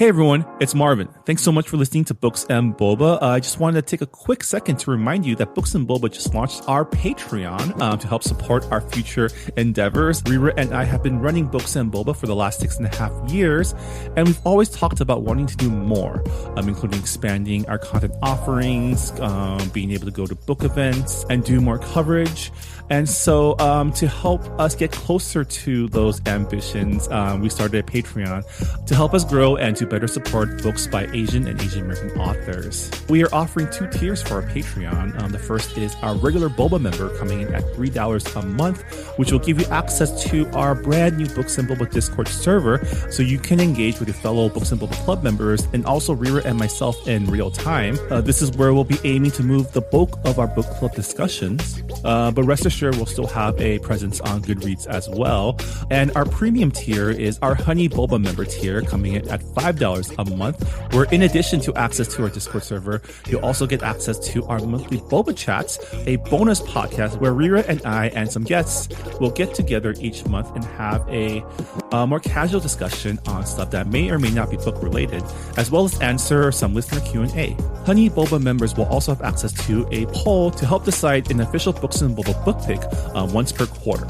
Hey everyone, it's Marvin. Thanks so much for listening to Books and Boba. I just wanted to take a quick second to remind you that Books and Boba just launched our Patreon to help support our future endeavors. Rira and I have been running Books and Boba for the last 6.5 years, and we've always talked about wanting to do more, including expanding our content offerings, being able to go to book events and do more coverage. And so to help us get closer to those ambitions, we started a Patreon to help us grow and to better support books by Asian and Asian American authors. We are offering 2 tiers for our Patreon. The first is our regular Boba member coming in at $3 a month, which will give you access to our brand new Books and Boba Discord server so you can engage with your fellow Books and Boba Club members and also Rira and myself in real time. This is where we'll be aiming to move the bulk of our book club discussions, but rest assured we'll still have a presence on Goodreads as well. And our premium tier is our Honey Boba member tier coming in at $5 a month, where in addition to access to our Discord server, you'll also get access to our monthly Boba Chats, a bonus podcast where Rira and I and some guests will get together each month and have a more casual discussion on stuff that may or may not be book related, as well as answer some listener Q&A. Honey Boba members will also have access to a poll to help decide an official Books and Boba book pick once per quarter.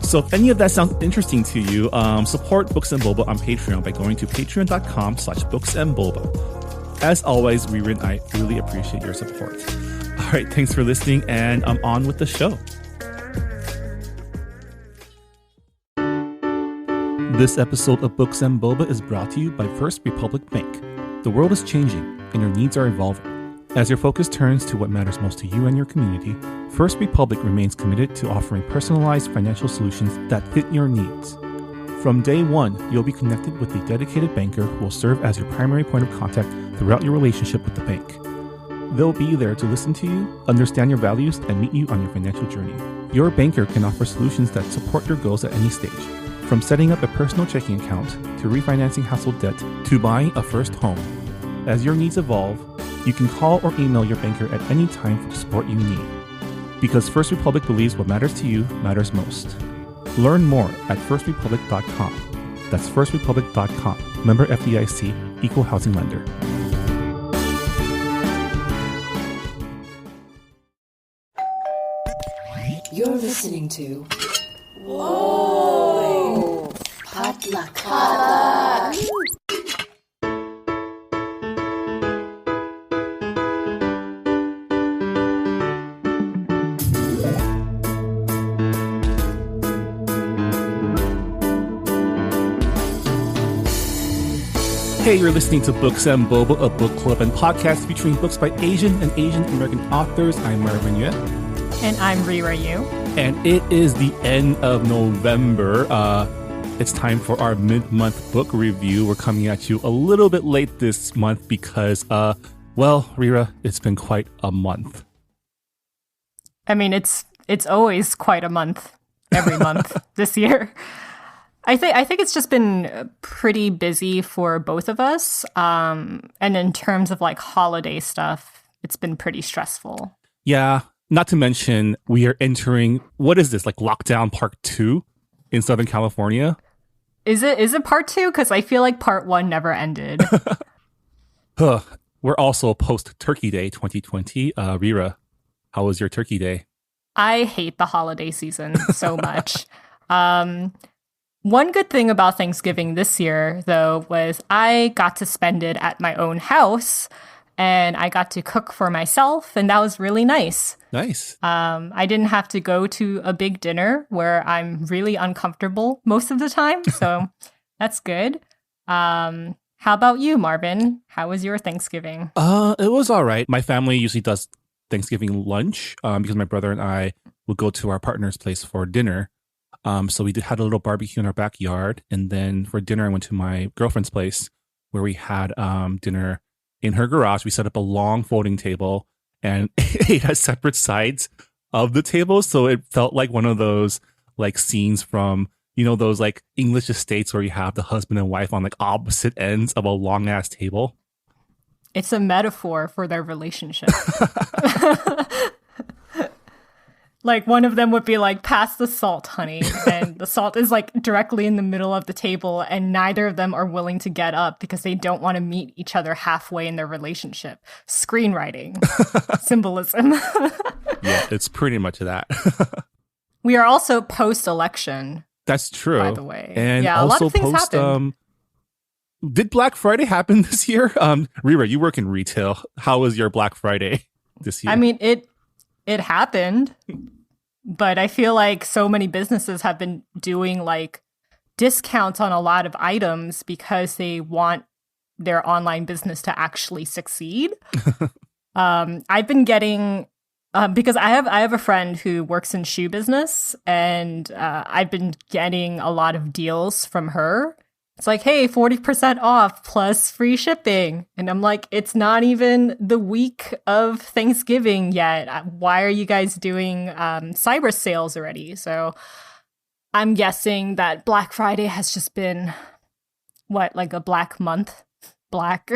So if any of that sounds interesting to you, support Books and Boba on Patreon by going to patreon.com/booksandboba. As always, Rira and I really appreciate your support. All right, thanks for listening, and I'm on with the show. This episode of Books and Boba is brought to you by First Republic Bank. The world is changing, and your needs are evolving. As your focus turns to what matters most to you and your community, First Republic remains committed to offering personalized financial solutions that fit your needs. From day one, you'll be connected with a dedicated banker who will serve as your primary point of contact throughout your relationship with the bank. They'll be there to listen to you, understand your values, and meet you on your financial journey. Your banker can offer solutions that support your goals at any stage, from setting up a personal checking account to refinancing household debt to buying a first home. As your needs evolve, you can call or email your banker at any time for the support you need. Because First Republic believes what matters to you matters most. Learn more at firstrepublic.com. That's firstrepublic.com. Member FDIC, Equal Housing Lender. You're listening to Whoa! Potluck. Hey, you're listening to Books and Boba, a book club and podcast featuring books by Asian and Asian American authors. I'm Marvin Yue. And I'm Rira Yu. And it is the end of November. It's time for our mid-month book review. We're coming at you a little bit late this month because, Rira, it's been quite a month. I mean, it's always quite a month, every month this year. I think it's just been pretty busy for both of us. And in terms of like holiday stuff, it's been pretty stressful. Yeah, not to mention we are entering, what is this, like lockdown part 2 in Southern California? Is it part 2? Because I feel like part 1 never ended. We're also post Turkey Day 2020. Rira, how was your Turkey Day? I hate the holiday season so much. One good thing about Thanksgiving this year, though, was I got to spend it at my own house, and I got to cook for myself, and that was really nice. Nice. I didn't have to go to a big dinner where I'm really uncomfortable most of the time, so that's good. How about you, Marvin? How was your Thanksgiving? It was all right. My family usually does Thanksgiving lunch because my brother and I would go to our partner's place for dinner. So we had a little barbecue in our backyard, and then for dinner I went to my girlfriend's place where we had dinner in her garage. We set up a long folding table and ate at separate sides of the table, so it felt like one of those like scenes from, you know, those like English estates where you have the husband and wife on like opposite ends of a long ass table. It's a metaphor for their relationship. Like one of them would be like, pass the salt, honey. And the salt is like directly in the middle of the table. And neither of them are willing to get up because they don't want to meet each other halfway in their relationship. Screenwriting, symbolism. Yeah, it's pretty much that. We are also post-election. That's true. By the way. And yeah, also a lot of things post, happened. did Black Friday happen this year? Rira, you work in retail. How was your Black Friday this year? I mean, it happened, but I feel like so many businesses have been doing like discounts on a lot of items because they want their online business to actually succeed. I've been getting because I have a friend who works in shoe business, and I've been getting a lot of deals from her. It's like, hey, 40% off plus free shipping. And I'm like, it's not even the week of Thanksgiving yet. Why are you guys doing cyber sales already? So I'm guessing that Black Friday has just been, what, like a black month? Black.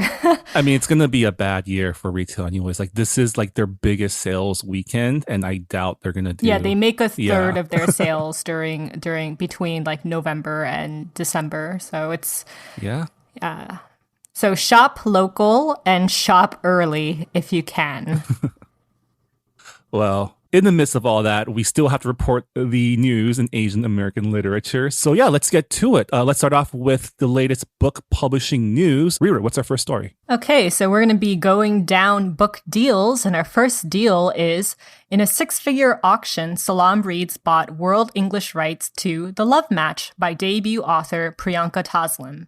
I mean, it's going to be a bad year for retail anyways. Like, this is like their biggest sales weekend, and I doubt they're going to do... Yeah, they make a third of their sales during between like November and December. So it's... Yeah. So shop local and shop early if you can. Well, in the midst of all that, we still have to report the news in Asian American literature. So yeah, let's get to it. Let's start off with the latest book publishing news. Rira, what's our first story? Okay, so we're going to be going down book deals, and our first deal is, in a 6-figure auction, Salam Reads bought world English rights to The Love Match by debut author Priyanka Taslim.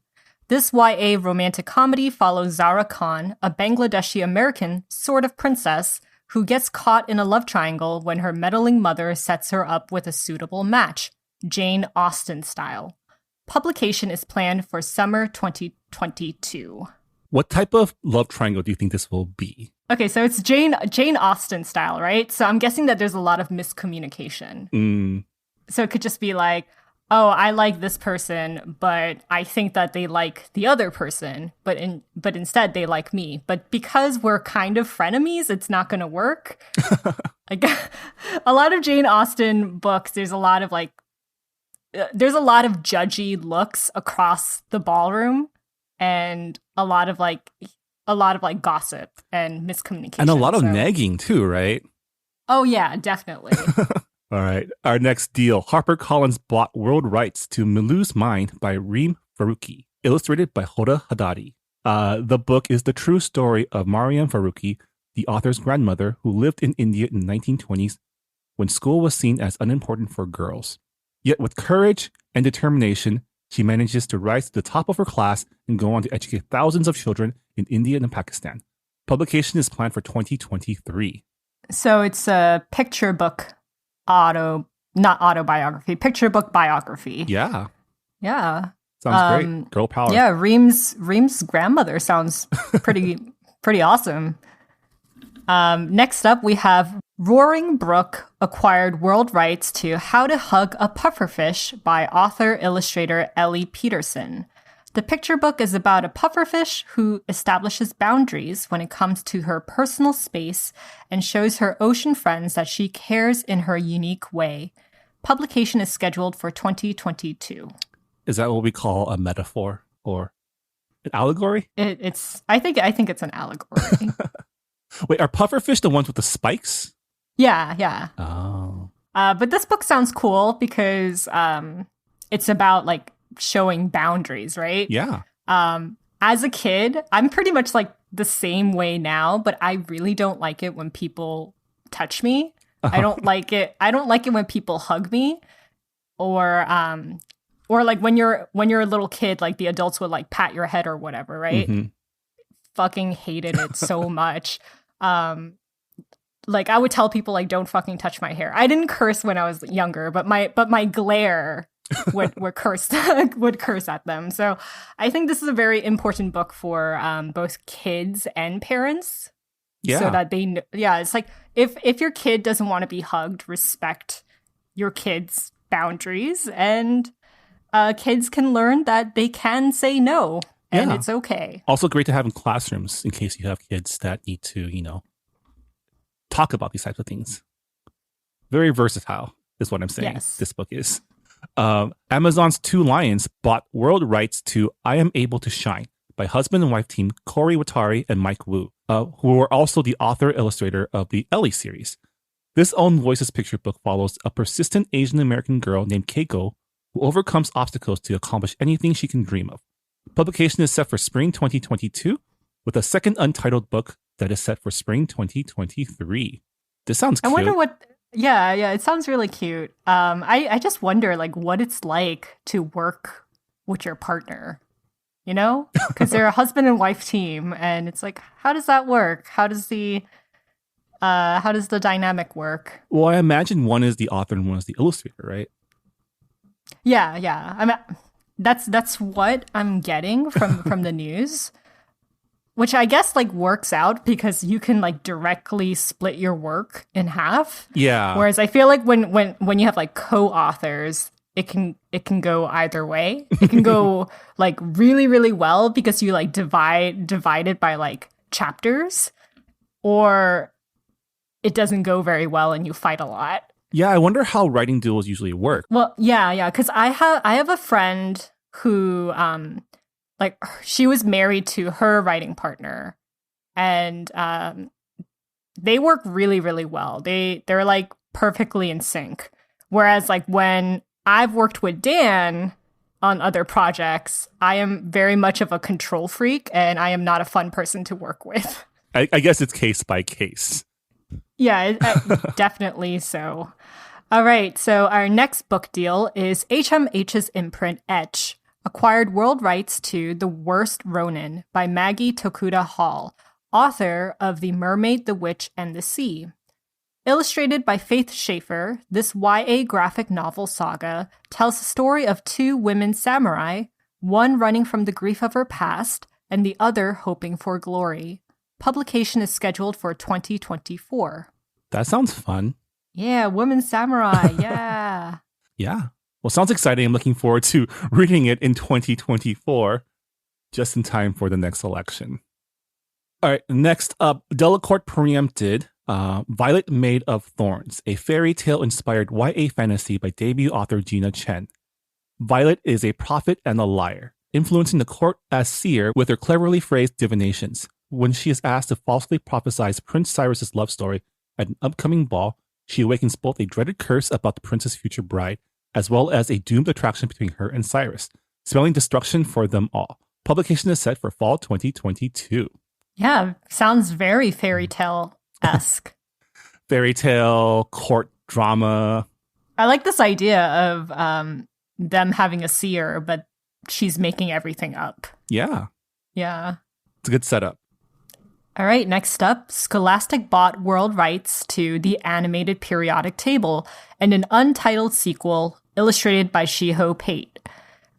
This YA romantic comedy follows Zara Khan, a Bangladeshi-American sort of princess who gets caught in a love triangle when her meddling mother sets her up with a suitable match, Jane Austen style. Publication is planned for summer 2022. What type of love triangle do you think this will be? Okay, so it's Jane Austen style, right? So I'm guessing that there's a lot of miscommunication. So it could just be like, oh, I like this person, but I think that they like the other person, but instead they like me. But because we're kind of frenemies, it's not going to work. Like a lot of Jane Austen books, there's a lot of judgy looks across the ballroom, and a lot of gossip and miscommunication, and a lot of nagging too, right? Oh yeah, definitely. All right. Our next deal. HarperCollins bought world rights to Milu's Mind by Reem Faruqi, illustrated by Hoda Haddadi. The book is the true story of Mariam Faruqi, the author's grandmother, who lived in India in the 1920s when school was seen as unimportant for girls. Yet with courage and determination, she manages to rise to the top of her class and go on to educate thousands of children in India and Pakistan. Publication is planned for 2023. So it's a picture book. Not autobiography, picture book biography. Yeah. Sounds great. Girl power. Yeah, Reem's grandmother sounds pretty awesome. Next up, we have Roaring Brook acquired world rights to How to Hug a Pufferfish by author-illustrator Ellie Peterson. The picture book is about a pufferfish who establishes boundaries when it comes to her personal space and shows her ocean friends that she cares in her unique way. Publication is scheduled for 2022. Is that what we call a metaphor or an allegory? I think it's an allegory. Wait, are pufferfish the ones with the spikes? Yeah. Oh. But this book sounds cool because it's about like showing boundaries, right? Yeah. As a kid, I'm pretty much like the same way now, but I really don't like it when people touch me. I don't like it when people hug me, or like when you're a little kid, like the adults would like pat your head or whatever, right? Mm-hmm. Fucking hated it so much. Like I would tell people like, don't fucking touch my hair. I didn't curse when I was younger, but my glare would curse at them. So I think this is a very important book for both kids and parents. Yeah. So that it's like if your kid doesn't want to be hugged, respect your kid's boundaries, and kids can learn that they can say no, and it's okay. Also great to have in classrooms in case you have kids that need to, talk about these types of things. Very versatile is what I'm saying. Yes. This book is. Amazon's Two Lions bought world rights to I Am Able to Shine by husband and wife team Corey Watari and Mike Wu, who were also the author-illustrator of the Ellie series. This Own Voices picture book follows a persistent Asian American girl named Keiko who overcomes obstacles to accomplish anything she can dream of. Publication is set for spring 2022, with a second untitled book that is set for spring 2023. This sounds cute. I wonder what... Yeah, it sounds really cute. I just wonder, like, what it's like to work with your partner, you know? Because they're a husband and wife team, and it's like, how does that work? How does the dynamic work? Well, I imagine one is the author and one is the illustrator, right? Yeah. I mean, that's what I'm getting from the news. Which I guess like works out because you can like directly split your work in half. Yeah. Whereas I feel like when you have like co-authors, it can go either way. It can go like really, really well because you like divide it by like chapters, or it doesn't go very well and you fight a lot. Yeah, I wonder how writing duels usually work. Well, yeah, because I have a friend who like she was married to her writing partner, and they work really, really well. They're like perfectly in sync. Whereas like when I've worked with Dan on other projects, I am very much of a control freak and I am not a fun person to work with. I guess it's case by case. Yeah, definitely so. All right, so our next book deal is HMH's imprint Etch acquired world rights to The Worst Ronin by Maggie Tokuda Hall, author of The Mermaid, the Witch, and the Sea. Illustrated by Faith Schaefer, this YA graphic novel saga tells the story of two women samurai, one running from the grief of her past and the other hoping for glory. Publication is scheduled for 2024. That sounds fun. Yeah, women samurai, yeah. Yeah. Well, sounds exciting. I'm looking forward to reading it in 2024, just in time for the next election. All right, next up, Delacorte preempted Violet Maid of Thorns, a fairy tale-inspired YA fantasy by debut author Gina Chen. Violet is a prophet and a liar, influencing the court as seer with her cleverly phrased divinations. When she is asked to falsely prophesize Prince Cyrus's love story at an upcoming ball, she awakens both a dreaded curse about the prince's future bride, as well as a doomed attraction between her and Cyrus, spelling destruction for them all. Publication is set for fall 2022. Yeah, sounds very fairy tale-esque. Fairy tale, court drama. I like this idea of them having a seer, but she's making everything up. Yeah. Yeah. It's a good setup. All right, next up, Scholastic bought world rights to the animated periodic table and an untitled sequel illustrated by Shiho Pate.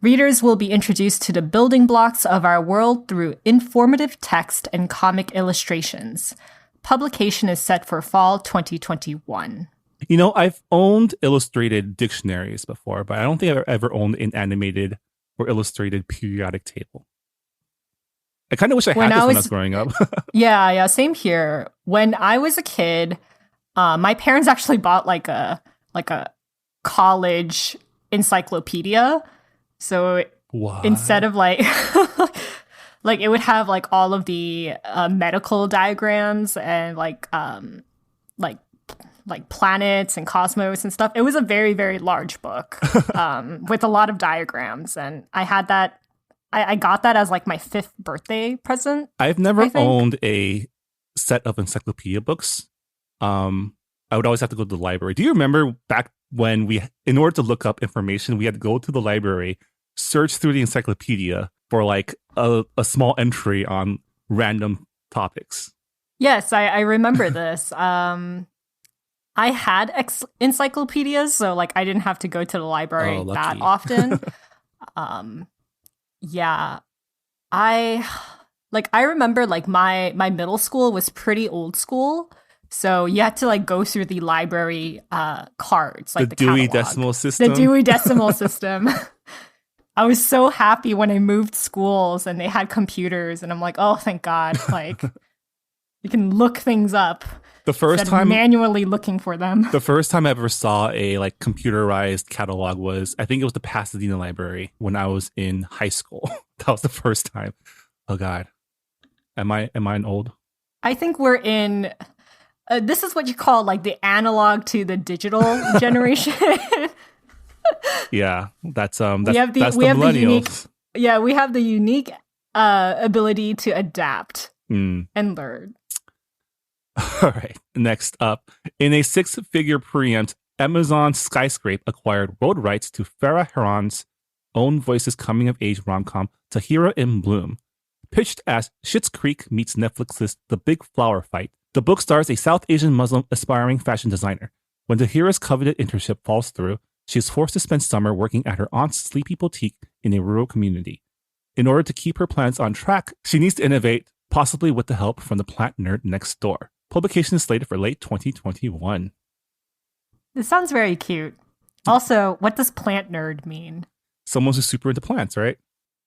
Readers will be introduced to the building blocks of our world through informative text and comic illustrations. Publication is set for fall 2021. You know, I've owned illustrated dictionaries before, but I don't think I've ever owned an animated or illustrated periodic table. I kind of wish I had this when I was growing up. Yeah, same here. When I was a kid, my parents actually bought like a college encyclopedia. So instead of like like it would have like all of the medical diagrams and like planets and cosmos and stuff. It was a very, very large book with a lot of diagrams, and I had that. I got that as like my 5th birthday present. I've never owned a set of encyclopedia books. I would always have to go to the library. Do you remember back when in order to look up information, we had to go to the library, search through the encyclopedia for like a small entry on random topics? Yes, I remember this. I had encyclopedias, so like I didn't have to go to the library that often. Yeah, I remember like my middle school was pretty old school, so you had to like go through the library cards, like the Dewey catalog. Decimal System. The Dewey Decimal System. I was so happy when I moved schools and they had computers, and I'm like, oh, thank God, like you can look things up. The first instead of time manually looking for them. The first time I ever saw a like computerized catalog was, I think it was the Pasadena Library when I was in high school. That was the first time. Oh God, am I an old? I think we're in. This is what you call like the analog to the digital generation. Yeah, that's that's we have the millennials. unique. Yeah, we have the unique ability to adapt Mm. and learn. All right. Next up, in a six-figure preempt, Amazon Skyscrape acquired world rights to Farah Heron's own voices coming-of-age rom-com Tahira in Bloom. Pitched as Schitt's Creek meets Netflix's The Big Flower Fight, the book stars a South Asian Muslim aspiring fashion designer. When Tahira's coveted internship falls through, she is forced to spend summer working at her aunt's sleepy boutique in a rural community. In order to keep her plans on track, she needs to innovate, possibly with the help from the plant nerd next door. Publication is slated for late 2021. This sounds very cute. Also, what does plant nerd mean? Someone who's super into plants, right?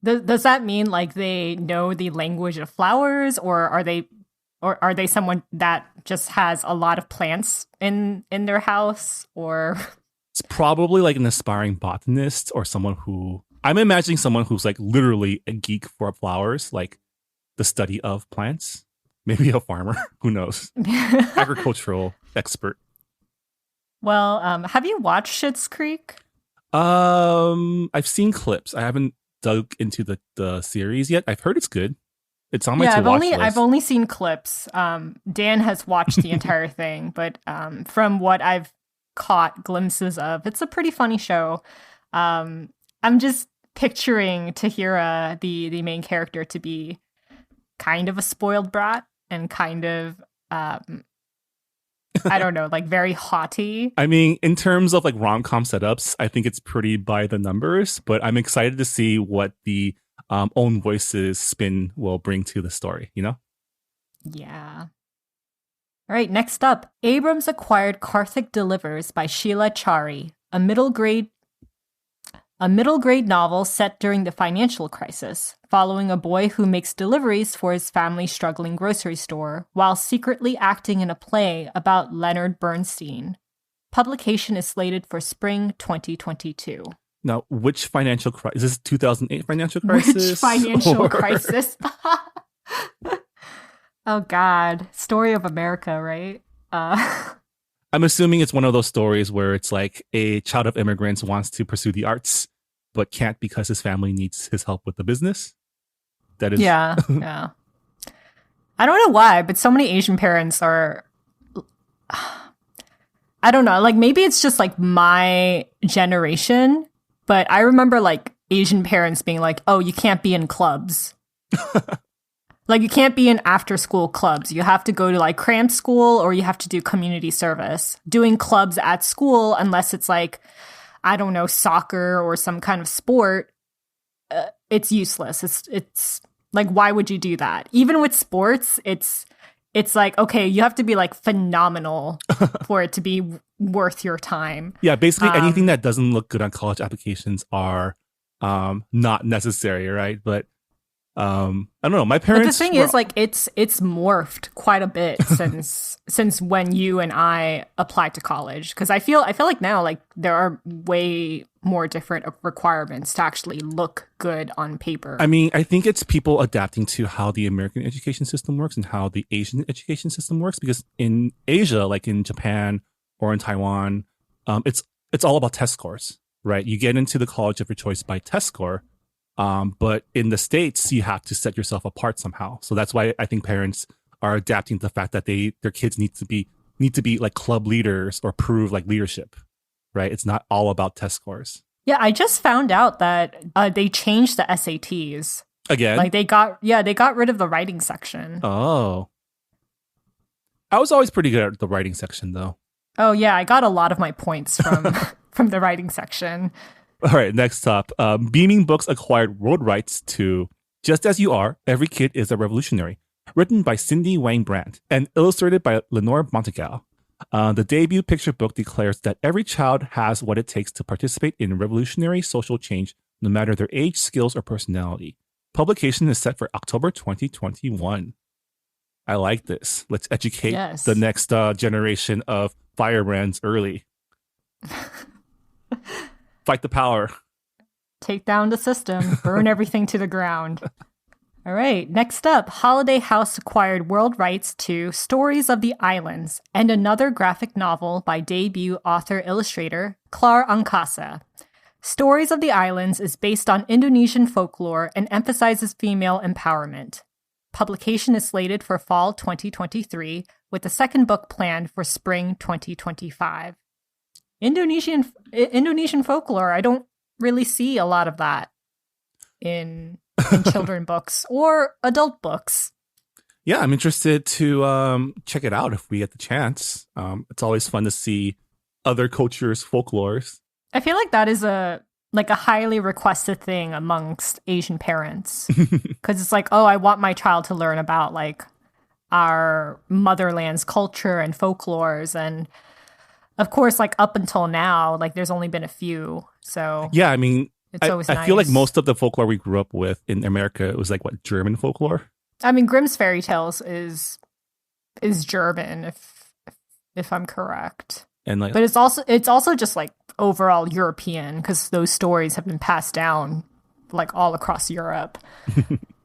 Does that mean like they know the language of flowers, or are they someone that just has a lot of plants in their house? Or It's probably like an aspiring botanist or someone who, I'm imagining someone who's like literally a geek for flowers, like the study of plants. Maybe a farmer. Who knows? Agricultural expert. Well, have you watched Schitt's Creek? I've seen clips. I haven't dug into the series yet. I've heard it's good. It's on my to-watch list. I've only seen clips. Dan has watched the entire thing, but from what I've caught glimpses of, it's a pretty funny show. I'm just picturing Tahira, the main character, to be kind of a spoiled brat and kind of I don't know, like very haughty. I mean, in terms of like rom-com setups, I think it's pretty by the numbers, but I'm excited to see what the own voices spin will bring to the story, you know? Yeah. All right, next up, Abrams acquired Karthik Delivers by Sheila Chari, a middle grade novel set during the financial crisis, following a boy who makes deliveries for his family's struggling grocery store while secretly acting in a play about Leonard Bernstein. Publication is slated for spring 2022. Now, which financial crisis? Is this 2008 financial crisis? Which financial crisis? Oh, God. Story of America, right? I'm assuming it's one of those stories where it's like a child of immigrants wants to pursue the arts, but can't because his family needs his help with the business. That is, yeah. I don't know why, but so many Asian parents are. I don't know. Like maybe it's just like my generation, but I remember like Asian parents being like, "Oh, you can't be in clubs." Like you can't be in after school clubs. You have to go to like cram school or you have to do community service. Doing clubs at school, unless it's like, I don't know, soccer or some kind of sport, it's useless. It's like, why would you do that? Even with sports, it's like, okay, you have to be like phenomenal for it to be worth your time. Yeah, basically anything that doesn't look good on college applications are not necessary, right? But I don't know. My parents. But the thing is, like, it's morphed quite a bit since when you and I applied to college. Because I feel like now, like, there are way more different requirements to actually look good on paper. I mean, I think it's people adapting to how the American education system works and how the Asian education system works. Because in Asia, like in Japan or in Taiwan, it's all about test scores, right? You get into the college of your choice by test score. But in the States, you have to set yourself apart somehow. So that's why I think parents are adapting to the fact that their kids need to be like club leaders or prove like leadership, right? It's not all about test scores. Yeah, I just found out that they changed the SATs Again? Like they got rid of the writing section. Oh, I was always pretty good at the writing section, though. Oh yeah, I got a lot of my points from from the writing section. All right, next up. Beaming Books acquired world rights to Just As You Are, Every Kid is a Revolutionary, written by Cindy Wang Brandt and illustrated by Lenore Montagal. The debut picture book declares that every child has what it takes to participate in revolutionary social change, no matter their age, skills, or personality. Publication is set for October 2021. I like this. Let's educate Yes. the next generation of firebrands early. Fight the power. Take down the system, burn everything to the ground. All right, next up, Holiday House acquired world rights to Stories of the Islands and another graphic novel by debut author-illustrator Clar Angkasa. Stories of the Islands is based on Indonesian folklore and emphasizes female empowerment. Publication is slated for fall 2023, with the second book planned for spring 2025. Indonesian folklore, I don't really see a lot of that in children books or adult books. Yeah, I'm interested to check it out if we get the chance. It's always fun to see other cultures' folklores. I feel like that is a highly requested thing amongst Asian parents, because it's like, oh, I want my child to learn about like our motherland's culture and folklores, and of course, like up until now, like there's only been a few. So yeah, I mean, it's always nice. I feel like most of the folklore we grew up with in America, it was like what, German folklore? I mean, Grimm's fairy tales is German, if I'm correct. And like, but it's also just like overall European, because those stories have been passed down like all across Europe.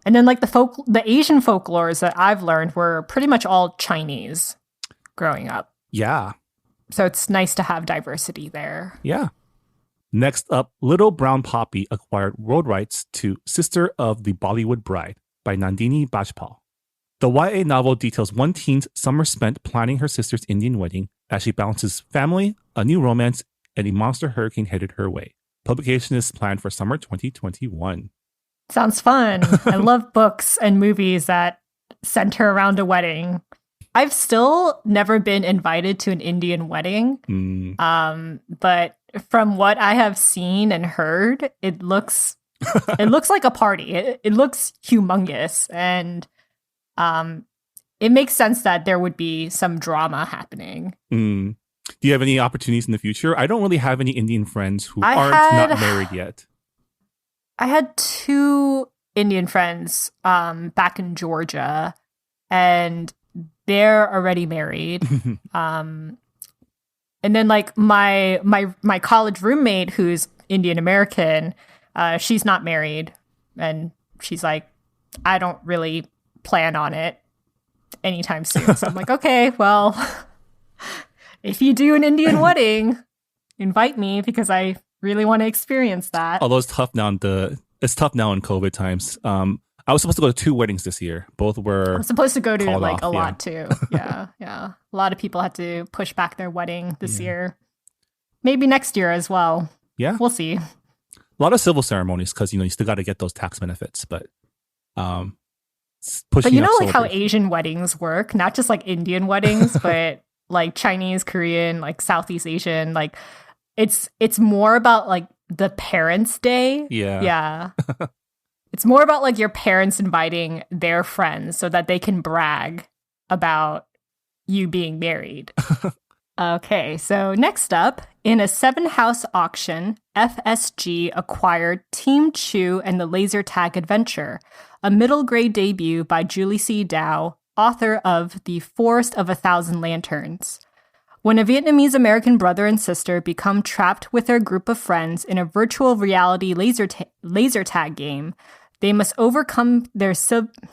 And then like the Asian folklores that I've learned were pretty much all Chinese growing up. Yeah. So it's nice to have diversity there. Yeah. Next up, Little Brown Poppy acquired world rights to Sister of the Bollywood Bride by Nandini Bajpal. The YA novel details one teen's summer spent planning her sister's Indian wedding as she balances family, a new romance, and a monster hurricane headed her way. Publication is planned for summer 2021. Sounds fun. I love books and movies that center around a wedding. I've still never been invited to an Indian wedding. But from what I have seen and heard, it looks like a party. It looks humongous, and it makes sense that there would be some drama happening. Do you have any opportunities in the future? I don't really have any Indian friends who not married yet. I had 2 Indian friends back in Georgia, and they're already married. And then like my college roommate, who's Indian American, she's not married, and she's like, I don't really plan on it anytime soon. So I'm like, okay, well, if you do an Indian wedding, invite me, because I really want to experience that. Although it's tough now in COVID times. I was supposed to go to 2 weddings this year. Both were I'm supposed to go to like off, a lot too. Yeah. A lot of people had to push back their wedding this year. Maybe next year as well. Yeah. We'll see. A lot of civil ceremonies, because you still got to get those tax benefits, but But you know like how Asian weddings work, not just like Indian weddings, but like Chinese, Korean, like Southeast Asian, like it's more about like the parents' day. Yeah. It's more about like your parents inviting their friends so that they can brag about you being married. Okay, so next up, in a 7-house auction, FSG acquired Team Chew and the Laser Tag Adventure, a middle grade debut by Julie C. Dow, author of The Forest of 1,000 Lanterns. When a Vietnamese American brother and sister become trapped with their group of friends in a virtual reality laser tag game, they must overcome their sibling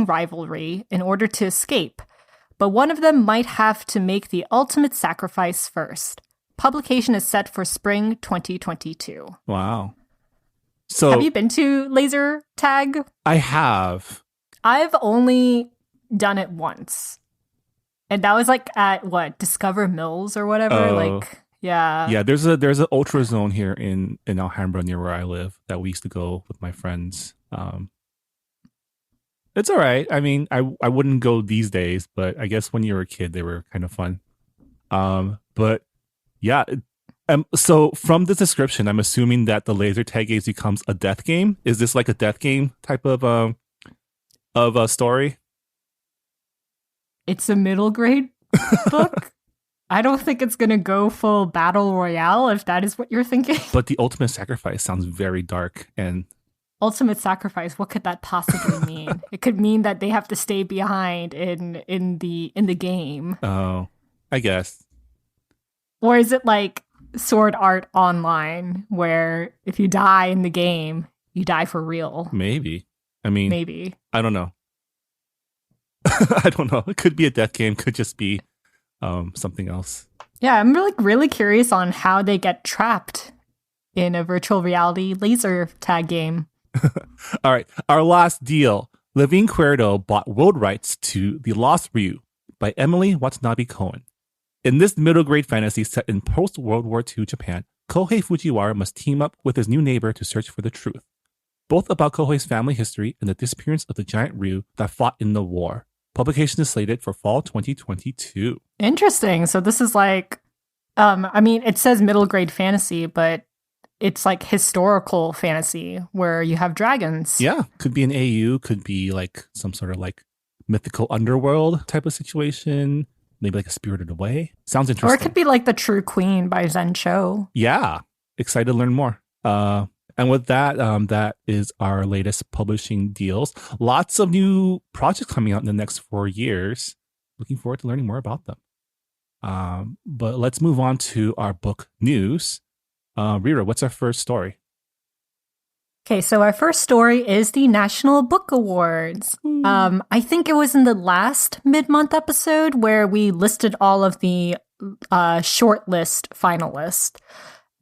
rivalry in order to escape. But one of them might have to make the ultimate sacrifice first. Publication is set for spring 2022. Wow. So have you been to laser tag? I have. I've only done it once. And that was like at Discover Mills or whatever. Yeah, there's an ultra zone here in Alhambra near where I live that we used to go with my friends. It's all right. I mean, I wouldn't go these days, but I guess when you were a kid, they were kind of fun. But yeah. So from this description, I'm assuming that the laser tag game becomes a death game. Is this like a death game type of a story? It's a middle grade book. I don't think it's going to go full battle royale, if that is what you're thinking. But the ultimate sacrifice sounds very dark and ultimate sacrifice, what could that possibly mean? It could mean that they have to stay behind in the game. Oh, I guess. Or is it like Sword Art Online, where if you die in the game, you die for real? Maybe. I mean, Maybe. I don't know. I don't know. It could be a death game. Could just be something else. Yeah, I'm really curious on how they get trapped in a virtual reality laser tag game. All right. Our last deal. Levine Cuerdo bought world rights to The Lost Ryu by Emily Watanabe Cohen. In this middle grade fantasy set in post-World War II Japan, Kohei Fujiwara must team up with his new neighbor to search for the truth. Both about Kohei's family history and the disappearance of the giant Ryu that fought in the war. Publication is slated for fall 2022. Interesting. So this is like, I mean, it says middle grade fantasy, but it's like historical fantasy where you have dragons. Yeah, could be an AU, could be like some sort of like mythical underworld type of situation. Maybe like a Spirited Away. Sounds interesting. Or it could be like The True Queen by Zen Cho. Yeah, excited to learn more. And with that, that is our latest publishing deals. Lots of new projects coming out in the next 4 years. Looking forward to learning more about them. But let's move on to our book news. Rira, what's our first story? Okay, so our first story is the National Book Awards. I think it was in the last mid-month episode where we listed all of the shortlist finalists.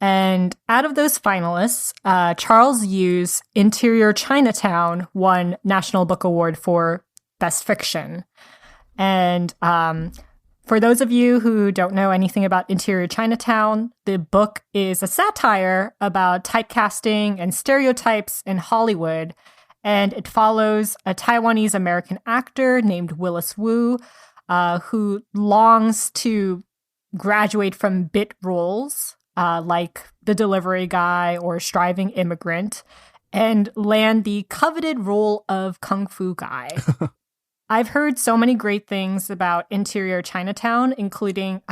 And out of those finalists, Charles Yu's Interior Chinatown won National Book Award for Best Fiction. And for those of you who don't know anything about Interior Chinatown, the book is a satire about typecasting and stereotypes in Hollywood, and it follows a Taiwanese-American actor named Willis Wu, who longs to graduate from bit roles, like the delivery guy or striving immigrant, and land the coveted role of Kung Fu guy. I've heard so many great things about Interior Chinatown, including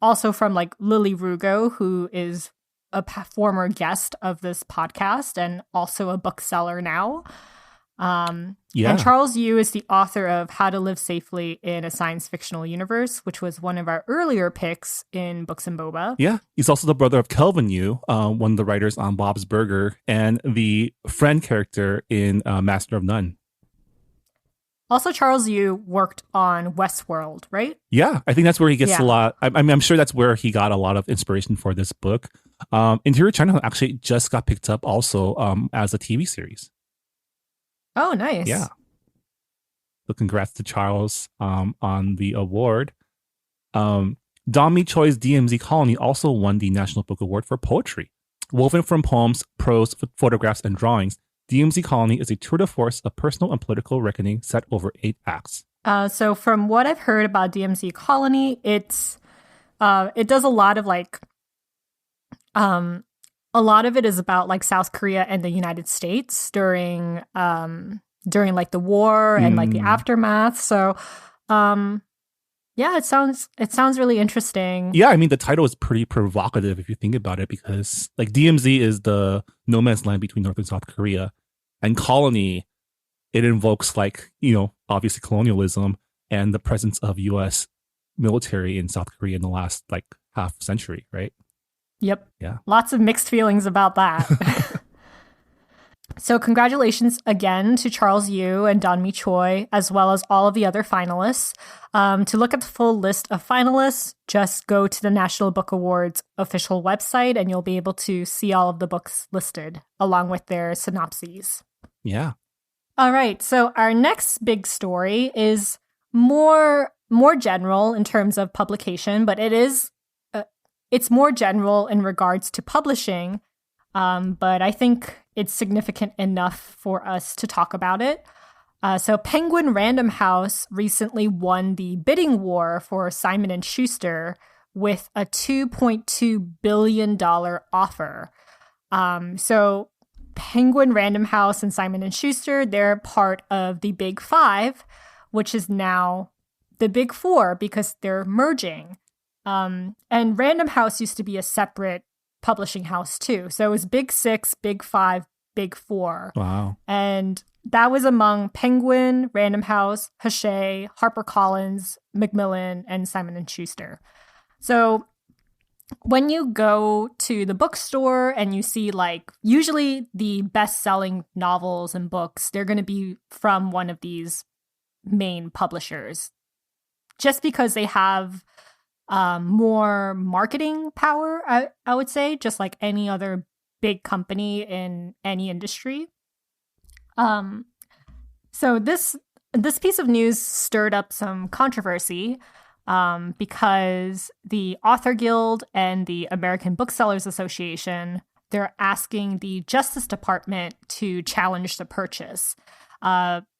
also from like Lily Rugo, who is a former guest of this podcast and also a bookseller now. And Charles Yu is the author of How to Live Safely in a Science Fictional Universe, which was one of our earlier picks in Books and Boba. Yeah, he's also the brother of Kelvin Yu, one of the writers on Bob's Burger, and the friend character in Master of None. Also, Charles Yu worked on Westworld, right? Yeah, I think that's where he gets a lot. I'm sure that's where he got a lot of inspiration for this book. Interior China actually just got picked up also as a TV series. Oh, nice. Yeah. So congrats to Charles on the award. Don-Mi Choi's DMZ Colony also won the National Book Award for Poetry. Woven from poems, prose, photographs, and drawings, DMZ Colony is a tour de force of personal and political reckoning set over 8 acts. So from what I've heard about DMZ Colony, it does a lot of like, a lot of it is about like South Korea and the United States during like the war and like the aftermath. So, yeah, it sounds really interesting. Yeah, I mean, the title is pretty provocative if you think about it, because like DMZ is the no man's land between North and South Korea, and colony, it invokes like, you know, obviously colonialism and the presence of U.S. military in South Korea in the last like half century, right? Yep. Yeah. Lots of mixed feelings about that. So congratulations again to Charles Yu and Don-Mi Choi, as well as all of the other finalists. To look at the full list of finalists, just go to the National Book Awards official website and you'll be able to see all of the books listed along with their synopses. Yeah. All right. So our next big story is more general in terms of publication, but it's more general in regards to publishing. But I think it's significant enough for us to talk about it. So Penguin Random House recently won the bidding war for Simon & Schuster with a $2.2 billion offer. So Penguin Random House and Simon & Schuster, they're part of the Big Five, which is now the Big Four because they're merging. And Random House used to be a separate publishing house too. So it was Big Six, Big Five, big four. Wow. And that was among Penguin, Random House, Hachette, HarperCollins, Macmillan, and Simon & Schuster. So when you go to the bookstore and you see like usually the best-selling novels and books, they're going to be from one of these main publishers just because they have more marketing power, I would say, just like any other big company in any industry. So this piece of news stirred up some controversy because the Author Guild and the American Booksellers Association, they're asking the Justice Department to challenge the purchase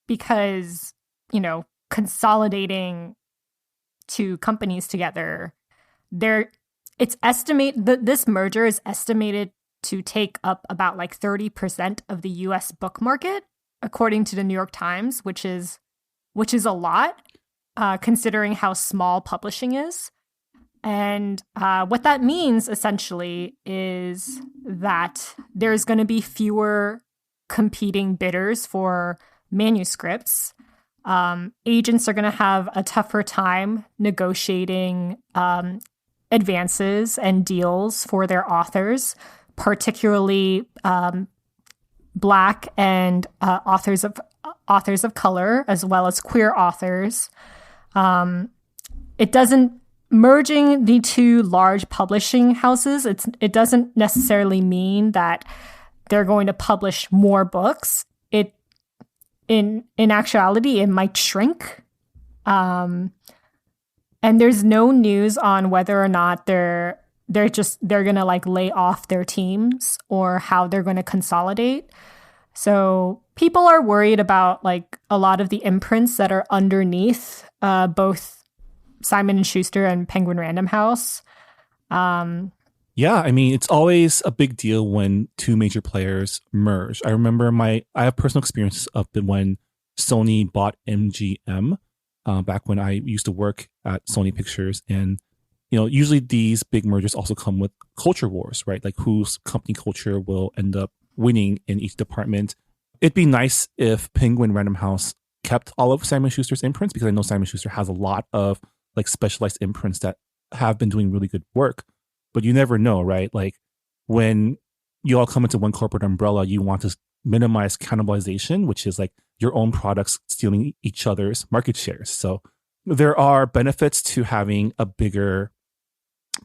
because, you know, consolidating two companies together, this merger is estimated to take up about like 30% of the US book market, according to the New York Times, which is a lot. Considering how small publishing is. And what that means, essentially, is that there's going to be fewer competing bidders for manuscripts. Agents are going to have a tougher time negotiating advances and deals for their authors, particularly Black and authors of color, as well as queer authors. It doesn't merging the two large publishing houses. It doesn't necessarily mean that they're going to publish more books. In actuality, it might shrink. And there's no news on whether or not they're gonna like lay off their teams or how they're going to consolidate. So people are worried about like a lot of the imprints that are underneath both Simon & Schuster and Penguin Random House. Yeah, I mean, it's always a big deal when two major players merge. I remember I have personal experiences of when Sony bought MGM back when I used to work at Sony Pictures. And, you know, usually these big mergers also come with culture wars, right? Like whose company culture will end up winning in each department. It'd be nice if Penguin Random House kept all of Simon Schuster's imprints, because I know Simon Schuster has a lot of like specialized imprints that have been doing really good work. But you never know, right? Like when you all come into one corporate umbrella, you want to minimize cannibalization, which is like your own products stealing each other's market shares. So there are benefits to having a bigger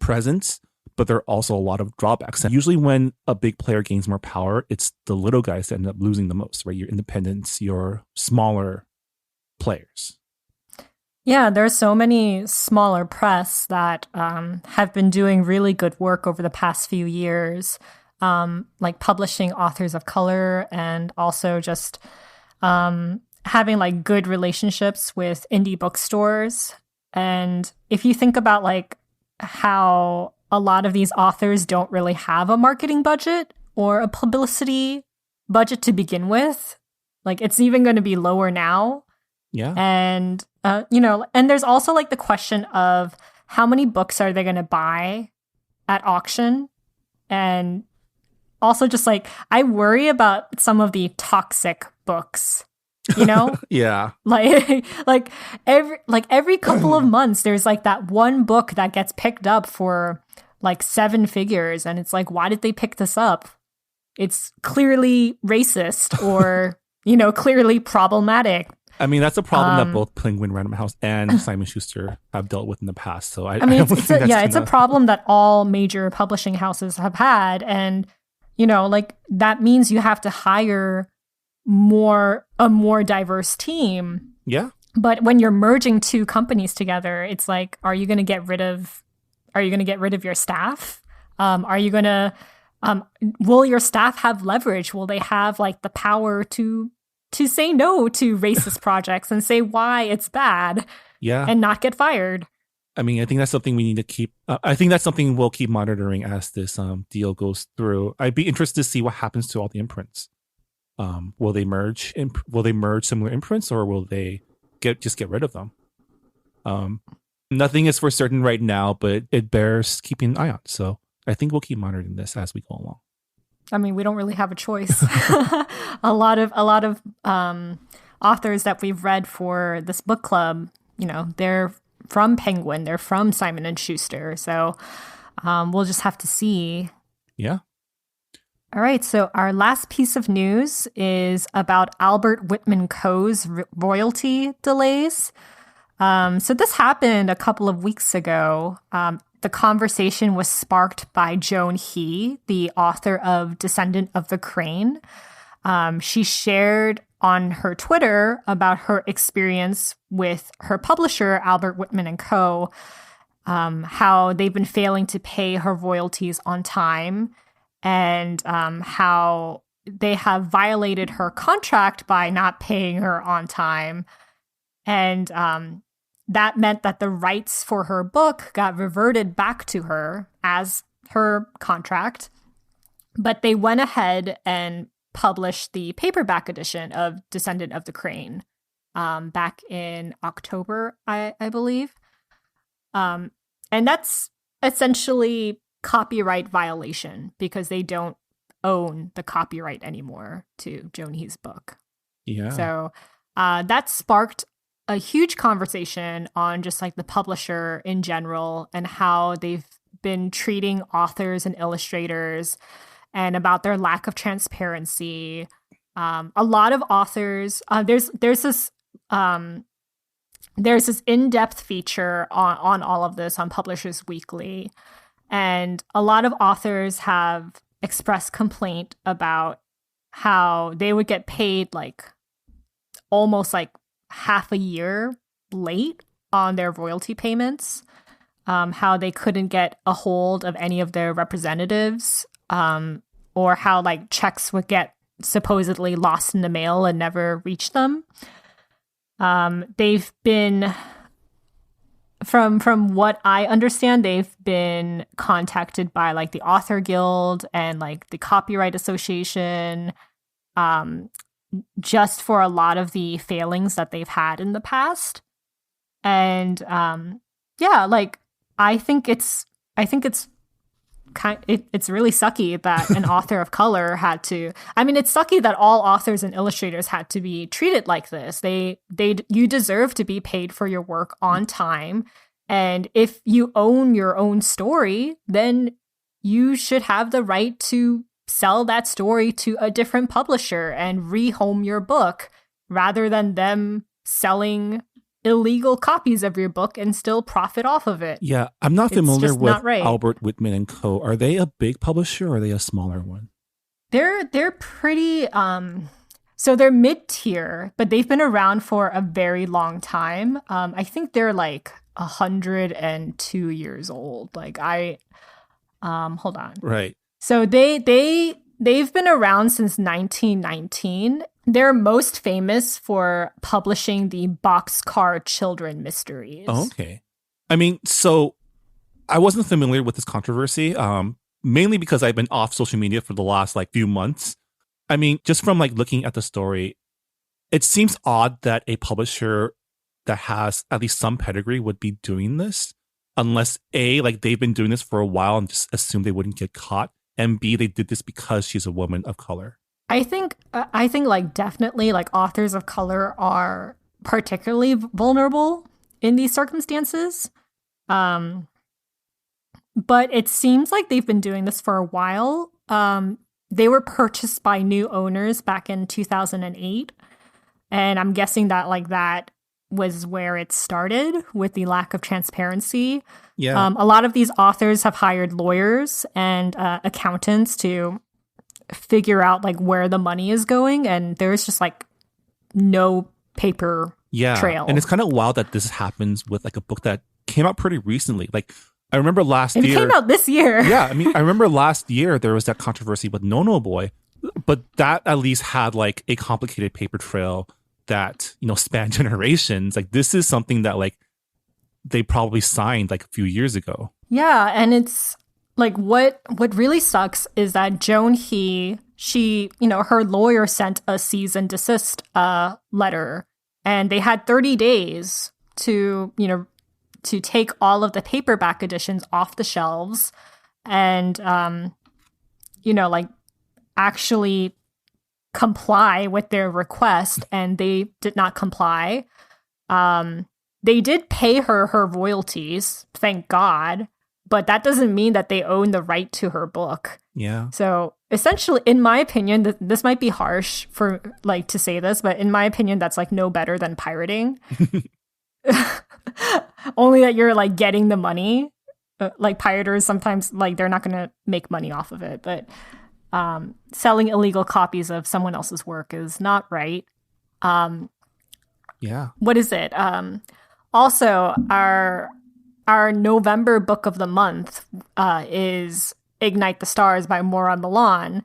presence, but there are also a lot of drawbacks. And usually when a big player gains more power, it's the little guys that end up losing the most, right? Your independents, your smaller players. Yeah, there's so many smaller press that have been doing really good work over the past few years, like publishing authors of color and also just having like good relationships with indie bookstores. And if you think about like how a lot of these authors don't really have a marketing budget or a publicity budget to begin with, like it's even going to be lower now. Yeah. And, you know, and there's also like the question of how many books are they going to buy at auction? And also just like, I worry about some of the toxic books, you know? Yeah. Like every couple of months, there's like that one book that gets picked up for like 7 figures. And it's like, why did they pick this up? It's clearly racist or, you know, clearly problematic. I mean, that's a problem that both Penguin Random House and Simon Schuster have dealt with in the past. So I mean, don't think that's it's a problem that all major publishing houses have had. And, you know, like that means you have to hire a more diverse team. Yeah. But when you're merging two companies together, it's like, are you going to get rid of your staff? Are you going to, will your staff have leverage? Will they have like the power to say no to racist projects and say why it's bad, and not get fired? I mean, I think that's something we need to keep. I think that's something we'll keep monitoring as this deal goes through. I'd be interested to see what happens to all the imprints. Will they merge? Will they merge similar imprints, or will they just get rid of them? Nothing is for certain right now, but it bears keeping an eye on. So I think we'll keep monitoring this as we go along. I mean, we don't really have a choice. A lot of authors that we've read for this book club, they're from Penguin, they're from Simon and Schuster. So we'll just have to see. Yeah. All right. So our last piece of news is about Albert Whitman Coe's royalty delays. So this happened a couple of weeks ago. The conversation was sparked by Joan He, the author of Descendant of the Crane. She shared on her Twitter about her experience with her publisher, Albert Whitman and Co., how they've been failing to pay her royalties on time, and how they have violated her contract by not paying her on time. And that meant that the rights for her book got reverted back to her as her contract. But they went ahead and published the paperback edition of Descendant of the Crane back in October, I believe. And that's essentially copyright violation because they don't own the copyright anymore to Joan He's book. Yeah. So that sparked a huge conversation on just like the publisher in general and how they've been treating authors and illustrators and about their lack of transparency. A lot of authors, there's this in-depth feature on all of this on Publishers Weekly, and a lot of authors have expressed complaint about how they would get paid like almost like half a year late on their royalty payments, how they couldn't get a hold of any of their representatives, or how like checks would get supposedly lost in the mail and never reach them. They've been, from what I understand, they've been contacted by like the Author Guild and like the Copyright Association, just for a lot of the failings that they've had in the past. And like I think it's really sucky that an author of color had to. I mean, it's sucky that all authors and illustrators had to be treated like this. You deserve to be paid for your work on time. And if you own your own story, then you should have the right to sell that story to a different publisher and rehome your book rather than them selling illegal copies of your book and still profit off of it. Yeah, I'm not familiar with not right. Albert Whitman and Co. Are they a big publisher or are they a smaller one? They're pretty so they're mid-tier, but they've been around for a very long time. I think they're like 102 years old. Like hold on. Right. So they've been around since 1919. They're most famous for publishing the Boxcar Children mysteries. Oh, okay. I mean, so I wasn't familiar with this controversy, mainly because I've been off social media for the last like few months. I mean, just from like looking at the story, it seems odd that a publisher that has at least some pedigree would be doing this, unless A, like they've been doing this for a while and just assumed they wouldn't get caught, and B, they did this because she's a woman of color. I think like definitely like authors of color are particularly vulnerable in these circumstances. But it seems like they've been doing this for a while. They were purchased by new owners back in 2008. And I'm guessing that like that was where it started with the lack of transparency. Yeah. A lot of these authors have hired lawyers and accountants to figure out like where the money is going, and there's just like no paper trail. And it's kind of wild that this happens with like a book that came out pretty recently. Like I remember last year. It came out this year. Yeah, I mean, I remember last year there was that controversy with No No Boy, but that at least had like a complicated paper trail that, you know, spanned generations. Like this is something that like they probably signed like a few years ago. Yeah, and it's like what really sucks is that Joan He, she, you know, her lawyer sent a cease and desist letter, and they had 30 days to, you know, to take all of the paperback editions off the shelves. And, you know, like actually comply with their request, and they did not comply. They did pay her royalties, thank God, but that doesn't mean that they own the right to her book. Yeah. So essentially, in my opinion, this might be harsh for like to say this, but in my opinion, that's like no better than pirating. Only that you're like getting the money. Like pirators, sometimes like they're not going to make money off of it, but selling illegal copies of someone else's work is not right. Yeah. What is it? Also, our November book of the month is Ignite the Stars by Maura Milan.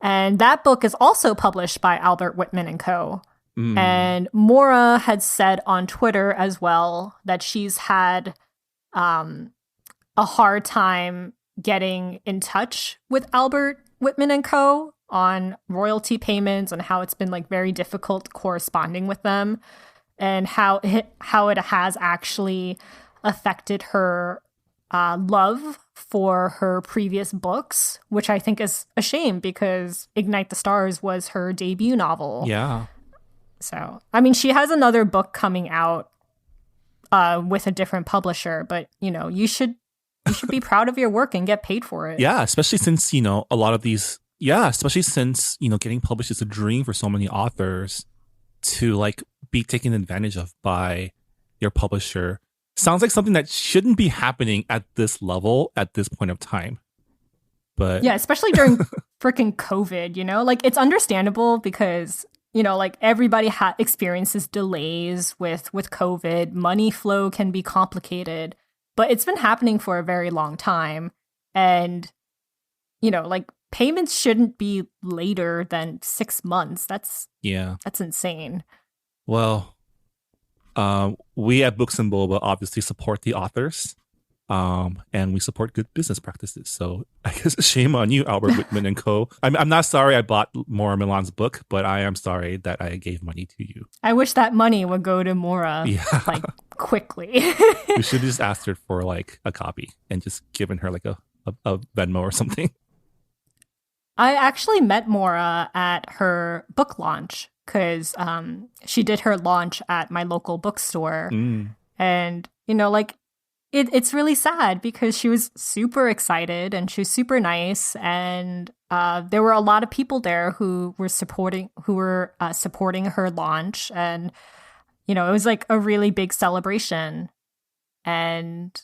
And that book is also published by Albert Whitman and Co. And Maura had said on Twitter as well that she's had a hard time getting in touch with Albert Whitman and Co. on royalty payments and how it's been like very difficult corresponding with them, and how it has actually affected her love for her previous books, which I think is a shame because Ignite the Stars was her debut novel. Yeah. So, I mean, she has another book coming out with a different publisher, but, you know, you should be proud of your work and get paid for it. Yeah, especially since, you know, a lot of these, especially since, you know, getting published is a dream for so many authors to like be taken advantage of by your publisher. Sounds like something that shouldn't be happening at this level at this point of time. But yeah, especially during freaking COVID, you know, like it's understandable because, you know, like everybody experiences delays with COVID. Money flow can be complicated, but it's been happening for a very long time. And, you know, like payments shouldn't be later than 6 months. That's insane. Well, we at Books and Boba obviously support the authors, and we support good business practices. So I guess shame on you, Albert Whitman and Co. I'm not sorry I bought Maura Milan's book, but I am sorry that I gave money to you. I wish that money would go to Maura, like quickly. We should have just asked her for like a copy and just given her like a Venmo or something. I actually met Maura at her book launch because she did her launch at my local bookstore. And, you know, like, it's really sad because she was super excited and she was super nice. And there were a lot of people there who were supporting her launch. And, you know, it was like a really big celebration. And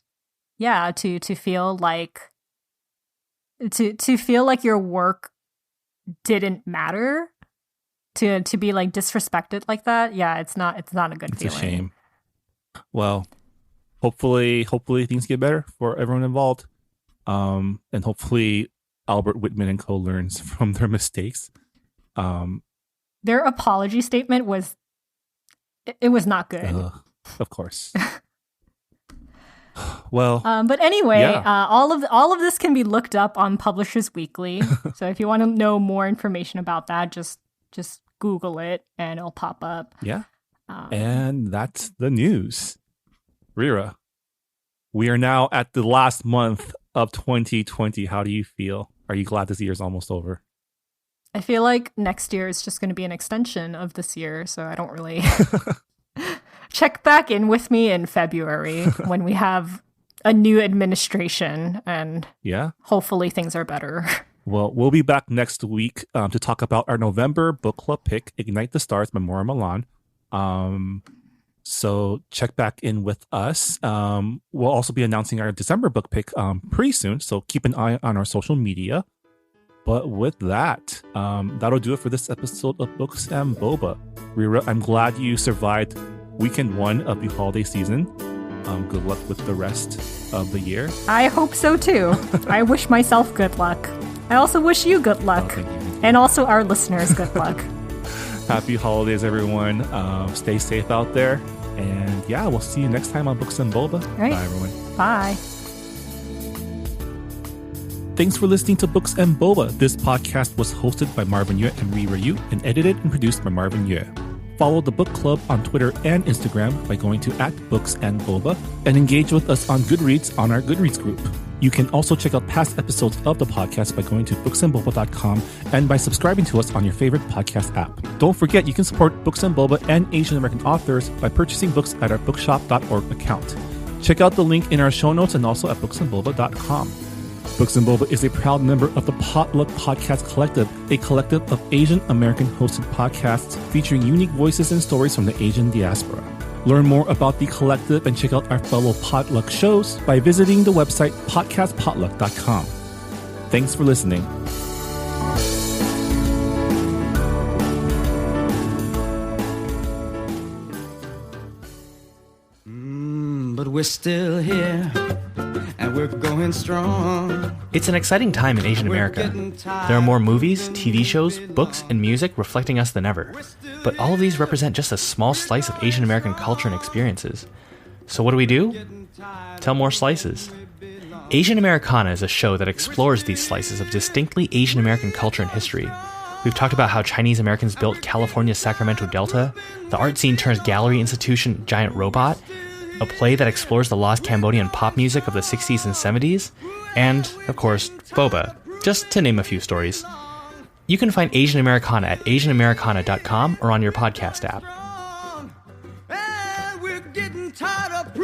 yeah, to feel like your work didn't matter, to be like disrespected like that. Yeah, it's not a good feeling. It's a shame. Well, hopefully things get better for everyone involved. And hopefully Albert Whitman and Co. learns from their mistakes. Their apology statement was not good. Of course. Well, but anyway, all of this can be looked up on Publishers Weekly. So if you want to know more information about that, just Google it and it'll pop up. Yeah. And that's the news. Rira, we are now at the last month of 2020. How do you feel? Are you glad this year's almost over? I feel like next year is just going to be an extension of this year, so I don't really check back in with me in February when we have a new administration and hopefully things are better. Well, we'll be back next week to talk about our November book club pick, Ignite the Stars by Maura Milan. So check back in with us. We'll also be announcing our December book pick pretty soon, so keep an eye on our social media. But with that, that'll do it for this episode of Books and Boba. Rira, I'm glad you survived weekend 1 of the holiday season. Good luck with the rest of the year. I hope so too. I wish myself good luck. I also wish you good luck. Thank you. And also our listeners good luck. Happy holidays, everyone. Stay safe out there. And yeah, we'll see you next time on Books and Boba. Right. Bye, everyone. Bye. Thanks for listening to Books and Boba. This podcast was hosted by Marvin Yue and Rira Yu and edited and produced by Marvin Yue. Follow the book club on Twitter and Instagram by going to @booksandboba and engage with us on Goodreads on our Goodreads group. You can also check out past episodes of the podcast by going to booksandboba.com and by subscribing to us on your favorite podcast app. Don't forget, you can support Books and Boba and Asian American authors by purchasing books at our bookshop.org account. Check out the link in our show notes and also at booksandboba.com. Books and Boba is a proud member of the Potluck Podcast Collective, a collective of Asian American hosted podcasts featuring unique voices and stories from the Asian diaspora. Learn more about the collective and check out our fellow Potluck shows by visiting the website podcastpotluck.com. Thanks for listening. But we're still here, and we're going strong. It's an exciting time in Asian America. There are more movies, TV shows, books, and music reflecting us than ever. But all of these represent just a small slice of Asian American culture and experiences. So what do we do? Tell more slices. Asian Americana is a show that explores these slices of distinctly Asian American culture and history. We've talked about how Chinese Americans built California's Sacramento Delta, the art scene turns gallery institution Giant Robot, a play that explores the lost Cambodian pop music of the 60s and 70s, and, of course, Boba, just to name a few stories. You can find Asian Americana at asianamericana.com or on your podcast app. And we're getting tired of